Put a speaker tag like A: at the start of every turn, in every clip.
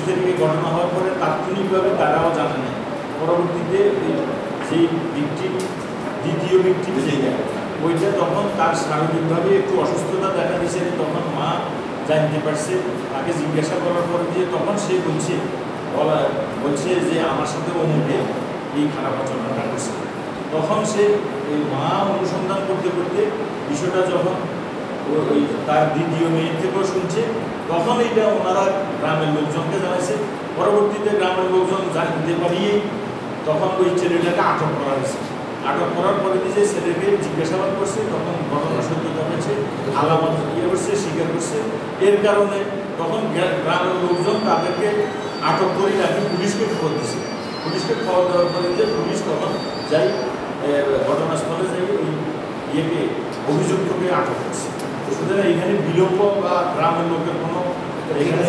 A: তারিখে ঘটনা হওয়ার পরে তাৎক্ষণিকভাবে তারাও জানে না। পরবর্তীতে সেই ভিকটিম, দ্বিতীয় ভিকটিম যেটা, ওইটা তখন তার শারীরিকভাবে একটু অসুস্থতা দেখা দিয়েছে, তখন মা জানতে পারছে। তাকে জিজ্ঞাসা করার পরে যে তখন সে বলছে যে আমার সাথে অমুকে এই খারাপ আচরণটা করছে। তখন সে ওই মা অনুসন্ধান করতে করতে বিষয়টা যখন ওই তার দ্বিতীয় মেয়ের থেকেও শুনছে, তখন এইটা ওনারা গ্রামের লোকজনকে জানাইছে। পরবর্তীতে গ্রামের লোকজন জানতে পারিয়েই তখন ওই ছেলেটাকে আটক করা হয়েছে। আটক করার পরে যে ছেলেকে জিজ্ঞাসাবাদ করছে, তখন ঘটনা সত্যতা হয়েছে, আলামত করছে, স্বীকার করছে। এর কারণে তখন গ্রামের লোকজন তাদেরকে আটক করে তাকে পুলিশকে খবর দিয়েছে। পুলিশকে খবর দেওয়ার পরে যে পুলিশ তখন যাই ঘটনাস্থলে যাই ওই ইয়েকে অভিযুক্তকে আটক করছে। সুতরাং এখানে বিলম্ব বা গ্রামের লোকের কোনো এখানে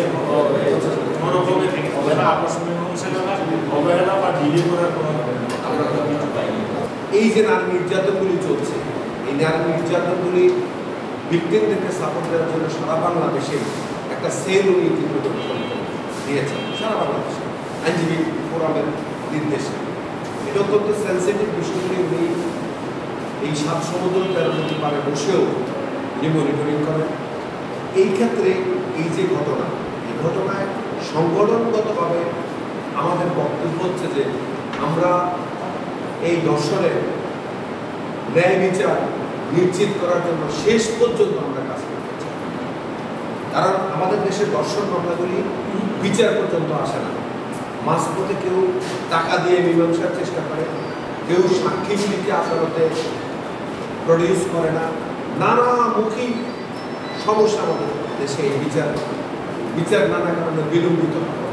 A: কোনো রকমের আকর্ষণীয় অবহেলা বা ডিলে করার কোনো আমরা কিছু পাইনি।
B: এই যে নারী নির্যাতনগুলি চলছে, এই নারী নির্যাতনগুলি ভিকটিমদেরকে সাপোর্ট দেওয়ার জন্য সারা বাংলাদেশে একটা সেল উনি কিন্তু দিয়েছেন, সারা বাংলাদেশে আইনজীবী ফোরামের নির্দেশে। এটা অত্যন্ত সেন্সিটিভ বিষয়গুলি উনি এই 7 সমুদ্র 13 নদী পারে বসেও উনি মনিটরিং করেন। এই ক্ষেত্রে এই যে ঘটনা, এই ঘটনায় সংগঠনগতভাবে আমাদের বক্তব্য হচ্ছে যে আমরা এই দর্শনের ন্যায় বিচার নিশ্চিত করার জন্য শেষ পর্যন্ত আমরা কাজ করতে চাই। কারণ আমাদের দেশের দর্শন মামলাগুলি বিচার পর্যন্ত আসে না। মাঝপথে কেউ টাকা দিয়ে মীমাংসার চেষ্টা করে, কেউ সাক্ষীগুলিকে আদালতে প্রডিউস করে না। নানামুখী সমস্যা আমাদের দেশে বিচার নানা কারণে বিলম্বিত হয়।